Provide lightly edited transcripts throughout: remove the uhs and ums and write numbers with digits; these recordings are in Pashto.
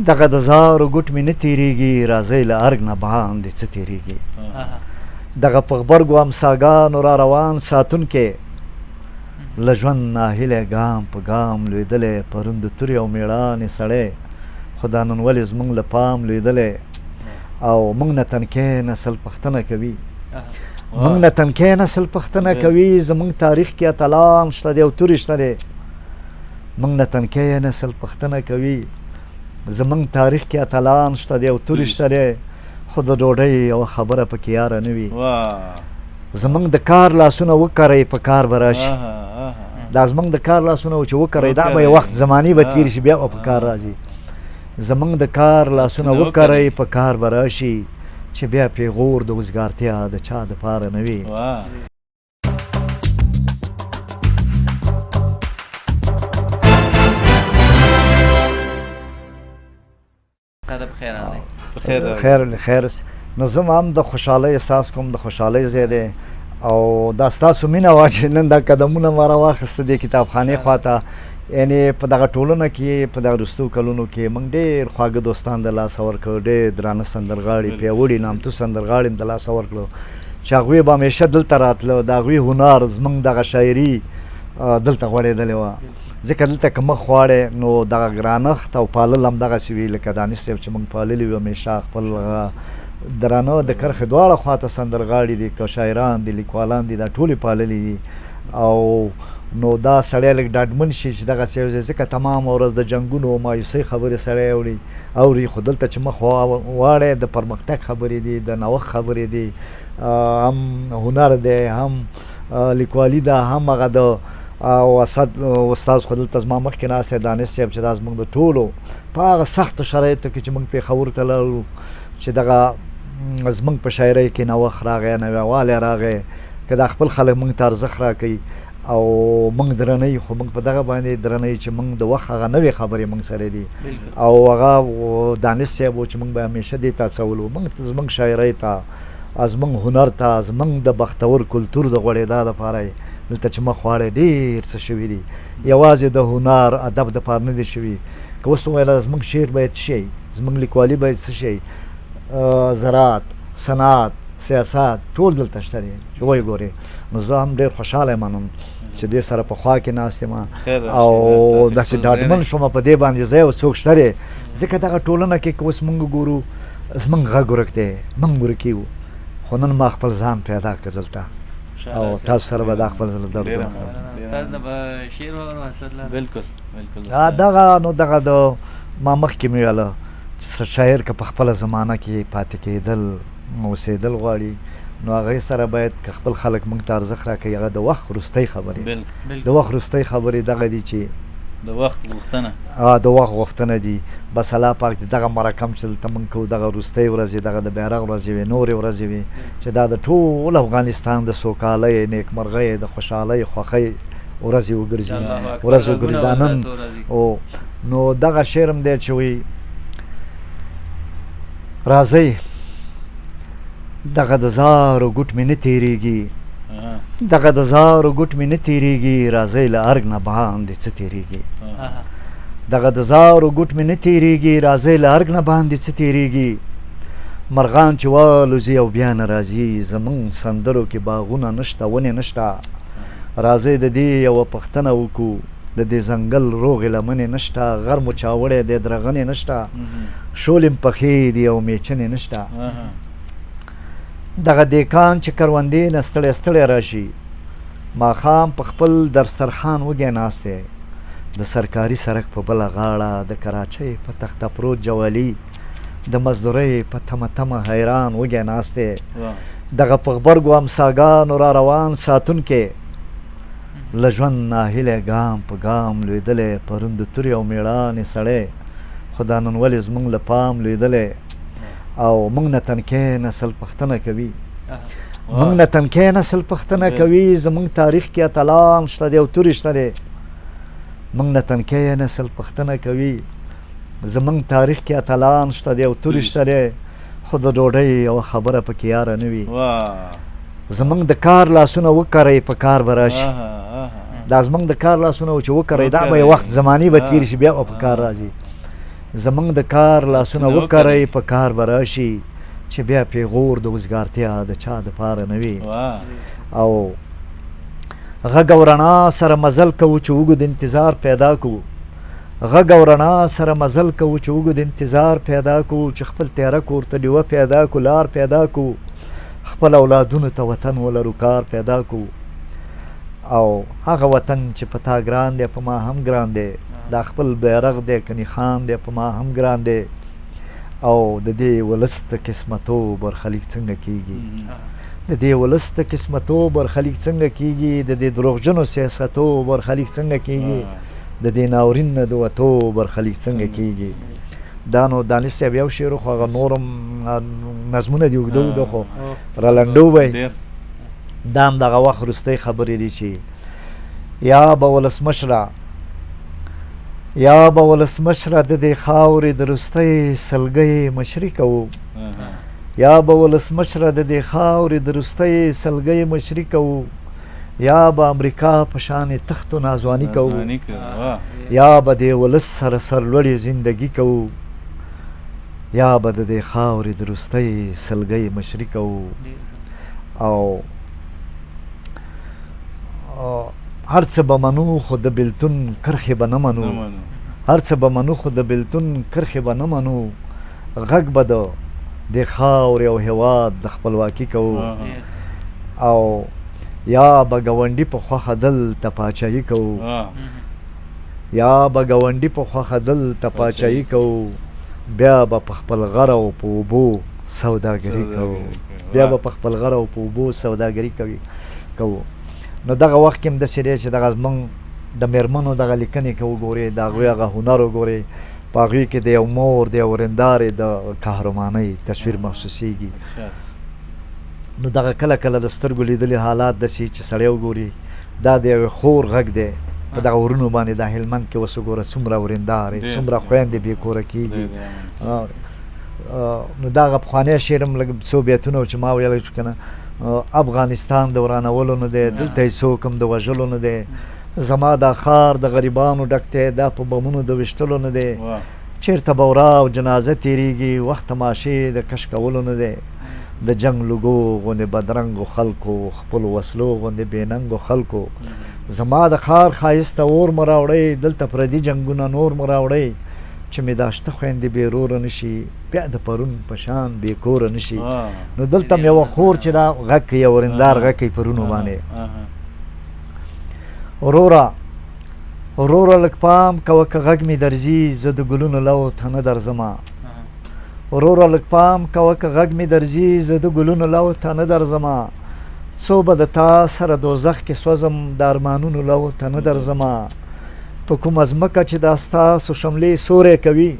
دغه د زارو ګوټ مې نه تېرېږي راځئ له ارګ نه باندې څه تېرېږي دغه په غبرګو امساګانو را روان ساتونکې له ژوند ناهیلی ګام په ګام لوېدلی پرون د تورې او مېړانې سړی خو دا نن ولې زموږ له پام لوېدلی او موږ نه تنکی نسل پوښتنه کوي موږ نه تنکی نسل پوښتنه کوي زموږ تاریخ کې اتلان شته دی او تورې شته دی موږ نه تنکی نسل پوښتنه کوي زموږ تاریخ کې اتلان شته دی او تورې شته دی خو د ډوډۍ یوه خبره پکې یاره نه وي زموږ د کار لاسونه وکرئ په کار به راشي دا زموږ د کار لاسونه چې وکرئ دا به یو وخت زمانې به تېر شي بیا به په کار راځي زموږ د کار لاسونه وکرئ په کار به راشي چې بیا پیغور د وزګارتیا د چا دپاره نه وي خیر نو زه هم د خوشحالۍ احساس کوم د خوشحالۍ ځای دی او دا ستاسو مینه وه چې نن دا قدمونه ما راواخیسته دې کتابخانې خواته یعنې په دغه ټولنه کې په دغه وروستو کلونو کې موږ ډېر خواږه دوستان د لاسه ورکړو ډېر درانه سندرغاړي پیاوړي نامتو سندرغاړي هم د لاسه ورکړو چې هغوی به همیشه دلته راتله د هغوی هنر زموږ دغه شاعري دلته غوړېدلې وه ځکه دلته که مخ غواړې نو دغه ګرانښت او پالل همدغسې وي لکه دانش صاحب چې موږ پاللي وي همیشه خپل درانه د کرښې دواړه خواته سندرغاړي دي که شاعران دي لیکوالان دي دا ټولې پاللي دي او نو دا سړی لږ ډاډمن شي چې دغسې یو ځای ځکه تمام ورځ د جنګونو او مایوسۍ خبرې سړی اوري خو دلته چې مخ واړی د پرمختګ خبرې دي د نوښت خبرې دي هم هنر دی هم لیکوالي ده هم هغه د او اسد استاد خو دلته زما مخکې ناست دی دانش صاحب چې دا زموږ د ټولو په هغه سختو شرایطو کې چې موږ پېښور ته لاړو چې دغه زموږ په شاعرۍ کې نوښت راغی نویوالی راغی که دا خپل خلک موږ ته ارزښت راکوي او موږ درنوي خو موږ په دغه باندې درنوي چې موږ د وخت هغه نوې خبرې موږ سره دي او هغه دانش صاحب و چې موږ به همیشه دې ته هڅولو موږ زموږ شاعرۍ ته زموږ هنر ته زموږ د بختور کلتور د غوړېدا دپاره دلته چې مخ واړی ډېر څه شوي دي یوازې د هنر ادب دپاره نه دي شوي که اوس وویله زموږ شعر باید څه شی زموږ لیکوالي باید څه شی زراعت صنعت سیاست ټول دلته شته دي چې وایي ګورې نو زه هم ډېر خوشحاله یم چې دې سره په خوا کې ناست یم او داسې ډاډمن شوم په دې باندې زه یو څوک شته دی ځکه دغه ټولنه کې که اوس موږ ګورو زموږ غږ ورک دی موږ ورک یو خو نن ما خپل ځان پیدا کړ دلته او تاسو سره به دا خپل زړه درد دغه نو دغه د ما مخکې مې ویله شاعر که په خپله زمانه کې پاتې کېدل اوسېدل غواړي نو هغې سره باید که خپل خلک موږ ته ارزښت راکوي هغه د وخت وروستۍ خبرې د وخت وروستۍ خبرې دغه دي چې د وخت غوښتنه د وخت غوښتنه دي بس الله پاک د دغه مرکم چې دلته موږ کوو دغه وروستۍ ورځې دغه د بیرغ ورځې وي نورې ورځې وي چې دا د ټول افغانستان د سوکالۍ نیکمرغۍ د خوشحالۍ خوښۍ ورځې وګرځي ورځې وګرځي دا نن نو دغه شعر هم دی چې وایي راځئ دغه د زارو ګوټ مې نه تېرېږي دغه د زارو ګوټ مې نه تېرېږي راځئ له ارګ نه باندې څه تېرېږي دغه د زارو ګوټ مې نه تېرېږي راځئ له ارګ نه باندې څه تېرېږي مرغان چې والوځي او بیا نه راځي زموږ سندرو کې باغونه نشته ونې نشته راځئ د دې یوه پوښتنه وکړو د دې ځنګل روغې لمنې نشته غر مو چاوړی دی درغنې نشته شولې م پخې دي او میچنې نشته دغه دیکان چې کروندې نه ستړی ستړی راشي ماښام په خپل دسترخوان وږی ناست دی د سرکاري سړک په بله غاړه د کراچۍ په تخته پروت جوالي د مزدورۍ په تمه تمه حیران وږی ناست دی دغه په غبرګو امساګانو را روان ساتونکې له ژوند ناهیلی ګام په ګام لوېدلی پرون د تورې او مېړانې سړی خو دا نن ولې زموږ له پام لوېدلی او موږ نه تنکی نسل پوښتنه کوي موږ نه تنکی نسل پوښتنه کوي زموږ تاریخ کې اتلان شته دی او تورې شته دی موږ نه تنکی نسل پوښتنه کوي زموږ تاریخ کې اتلان شته دی او تورې شته دی خو د ډوډۍ یوه خبره پکې یاره نه وي زموږ د کار لاسونه وکرئ په کار به راشي دا زموږ د کار لاسونه چې وکرئ دا به یو وخت زمانې به تېر شي بیا به په کار راځي زمونږ د کار لاسونه لاسونه وکرئ په کار به راشي چې بیا پیغور د وزګارتیا د چا دپاره نه وي او غږ او رڼا سره مزل کوو چې اوږد انتظار پیدا کوو غږ او رڼا سره مزل کوو چې اوږد انتظار پیدا کوو چې خپل تیاره کور ته ډیوه پیدا کوو لار پیدا کوو خپل اولادونو ته وطن ولرو کار پیدا کوو او هغه وطن چې په تا ګران دی په ما هم ګران دی دا خپل بیرغ دی کنی خان دی په ما هم ګران دی او د دې ولس د قسمتو برخلیک څنګه کیږي د دې ولس د قسمتو برخلیک څنګه کیږي د دې دروغجنو سیاستو برخلیک څنګه کیږي د دې ناورین نه د وتو برخلیک څنګه کیږي دا نو دانش صاحب یو شعر خو هغه نورم نظمونه دي اوږده اوږده خو رالنډو به دا هم دغه وخت وروستۍ خبرې دي چې یا به ولسمشره یا به ولسمشره د دې خاورې د وروستۍ سلګۍ مشري کوو یا به ولسمشره د دې خاورې د وروستۍ سلګۍ مشري کوو یا به امریکا په شان تخت و نازواني کوو یا به دې ولس سره سرلوړې زندګي کوو یا به د دې خاورې د وروستۍ سلګۍ مشري کوو او هر څه به منو خو د بېلتون کرښې به نه منو هر څه به منو خو د بېلتون کرښې به نه منو غږ به د دې خاورې او هېواد د خپلواکي کوو او یا به ګاونډي په خوښه دلته پاچاهي کوو یا به ګاونډي په خوښه دلته پاچاهي کوو بیا به په خپل غر او په اوبو سوداګري کوو بیا به په خپل غر او په اوبو سوداګري کوو نو دغه وخت کې هم داسې دی چې دغه زمونږ د مېرمنو دغه لیکنې که وګورې د هغوی هغه هنر وګورې په هغوی کې د یو مور د یو ورندارې د قهرمانۍ تصویر محسوسیږي نو دغه کله کله د سترګو لیدلي حالات داسې چې سړی وګوري دا د یوې خور غږ دی په دغه ورونو باندې دا هلمند کې اوس وګوره څومره ورندارې څومره خویندې بې کوره کېږي نو دغه پخوانی شعر هم لږ څو بیتونه چې ما ویلی چې که نه افغانستان د ورانولو نه دی دلته یې څوک هم د وژلو نه دی زما دا ښار د غریبانو ډک دی دا په بمونو د ویشتلو نه دی چېرته به ورا او جنازه تېرېږي وخت تماشې د کش کولو نه دی د جنګ لوګو غوندې بدرنګو خلکو خپلو وسلو غوندې بېننګو خلکو زما د ښار ښایسته اور مه راوړئ دلته پردي جنګونه نور مه راوړئ چې مې دا شته خویندې بېروره نه شي بیا د پرون په شان بې کوره نه شي نو دلته م یوه خور چې دا غږ کوي یو ورندار غږ کوي پرونو باندې وروره لږ پام کوه که غږ مې درځي زه د ګلونو لو ته نه درځمه وروره لږ پام کوه که غږ مې درځي زه د ګلونو لو ته نه درځمه څو به د تا سره دوزخ کې سوځم د ارمانونو لو ته نه درځمه په کومه ځمکه چې دا ستاسو شملې سوری کوي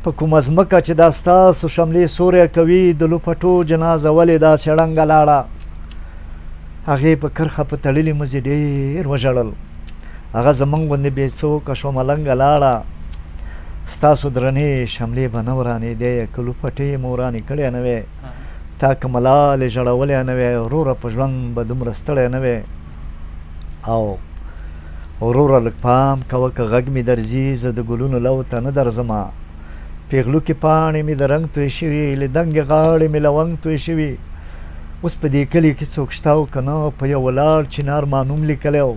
په کومه ځمکه چې دا ستاسو شملې سوری کوي د لوپټو جنازه ولې داسې ړنګه لاړه هغې په کرښه په تړلي مزې ډېر وژړل هغه زمونږ غوندې بې څوکه شوه ملنګه لاړه ستاسو درنې شملې به نه ورانېدې که لوپټې مو ورانې کړې نه وې تا که ملالې ژړولې نه وې وروره په ژوند به دومره ستړی نه وې او وروره لږ پام کوه که غږ مې درځي زه د ګلونو لو ته نه درځمه پیغلو کې پاڼې مې د رنګ توی شوي له دنګې غاړې مې لونګ توی شوي اوس په دې کلي کې څوک شته او که نه په یو ولاړ چنار ما نوم لیکلی و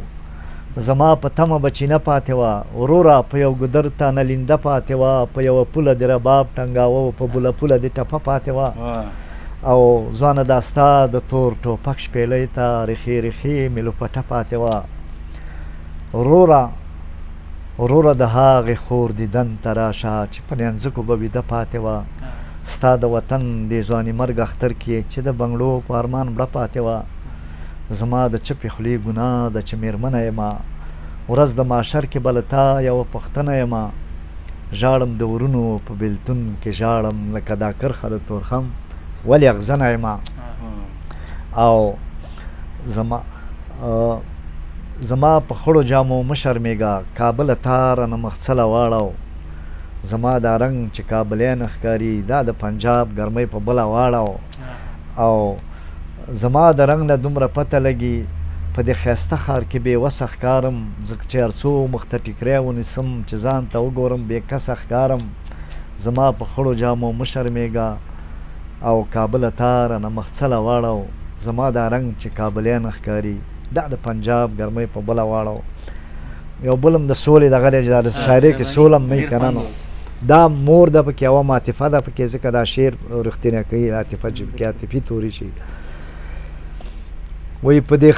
زما په تمه به چینه پاتې وه وروره په یو ګودر تانه لینده پاتې وه په یوه پوله دې رباب ټنګاوه په بله پوله دې ټپه پاتې وه او ځوانه دا ستا د تور ټوپک شپېلۍ ته ریښې ریښې مې لوپټه پاتې وه وروره د هغې خور دیدن ته راشه چې په نینځکو به ویده پاتې وه ستا د وطن د ځواني مرګ اختر کې چې د بنګړو په ارمان مړه پاتې وه زما د چپې خولې ګناه ده چې مېرمنه یمه ورځ د معاشر کې به له تا یوه پښتنه یمه ژاړم د ورونو په بېلتون کې ژاړم لکه دا کرښه د تورخم ولې اغزنه یمه او زما په خړو جامو مه شرمېږه کابله تا رانه مخڅله واړو زما دا رنګ چې کابلیان ښکاري دا د پنجاب ګرمۍ په بله واړو او زما د رنګ نه دومره پته لګي په دې ښایسته ښار کې بې وسه ښکارم ځکه چې هر څو مخ ته ټیکری ونیسم چې ځان ته وګورم بې کسه ښکارم زما په خړو جامو مه شرمېږه او کابله تا رانه مخڅله واړو زما دا رنګ چې کابلیان ښکاري دا د پنجاب ګرمۍ په بله واړو یو بل هم د سولې دغه دی چې دا د شاعرۍ کې سوله هم نه که نه نو دا مور ده پکې یوه معطفه ده پکې ځکه دا شعر رښتینی کوي عاطفه چې پکې عاطفي توري شي وایي په دې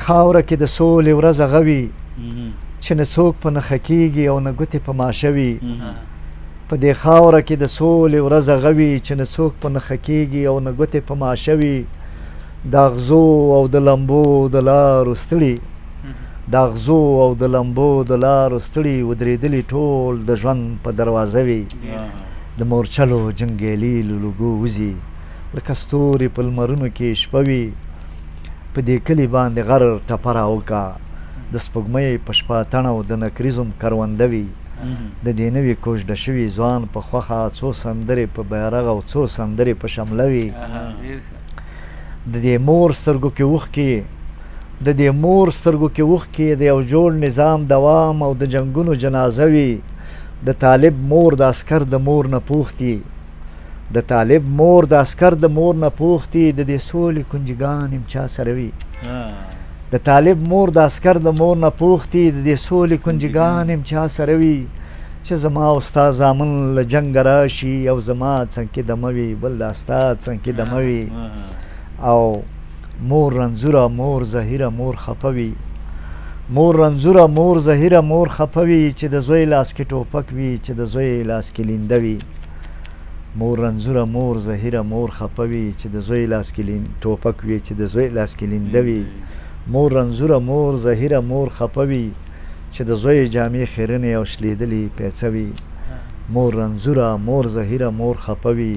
خاوره کې د سولې ورځ هغه وي چې نه څوک په نښه کېږي او نه ګوتې په ماشه وي په دې خاوره کې د سولې ورځ هغه وي چې نه څوک په نښه کېږي او نه ګوتې په ماشه وي د اغزو او د لمبو د لارو ستړي د اغزو او د لمبو د لارو ستړي ودرېدلي ټول د ژوند په دروازه وي د مورچلو جنګیالي له لوګو وځي لکه ستوري په لمرونو کې شپه وي په دې کلي باندې غر ټپه راوکه د سپوږمۍ په شپه تڼه او د نکریزم کرونده وي د دې نوي کوژده شوي ځوان په خوښه څو سندرې په بیرغ او څو سندرې په شمله وي د دې مور سترګو کې اوښکې د یو جوړ نظام دوام او د جنګونو جنازه وي د طالب مور د عسکر د مور نه پوښتي د طالب مور د عسکر د مور نه پوښتي د دې سولې کنجګان یم چا سره وي د طالب مور د عسکر د مور نه پوښتي د دې سولې کنجګان یم چا سره وي چې زما او ستا زامن له جنګه راشي او زما څنګ کې دمه وي بل دا ستا څنګ کې دمه وي او مور رنځوره مور زهیره مور خفه وي مور رنځوره مور زهیره مور خفه وي چې د زوی لاس کې ټوپک وي چې د زوی لاس کې لینده وي مور رنځوره مور زهیره مور خفه وي چې د زوی لاس کې ټوپک وي چې د زوی لاس کې لینده وي مور رنځوره مور زهیره مور خفه وي چې د زوی جامې خیرنې او شلیدلې پیڅه وي مور رنځوره مور زهیره مور خفه وي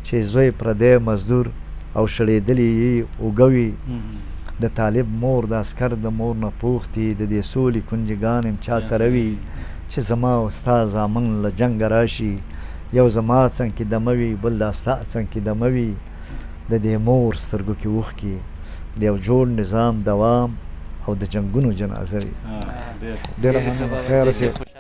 چې زوی پردی مزدور او شړېدلې یې اوږه وي د طالب مور د عسکر د مور نه پوښتي د دې سولې کنجګان یم چا سره وي چې زما او ستا زامن له جنګه راشي یو زما څنګ کې دمه وي بل دا ستا څنګ کې دمه وي د دې مور سترګو کې اوښکې د یو جوړ نظام دوام او د جنګونو جنازه وي ډېره مننه خیر اوسې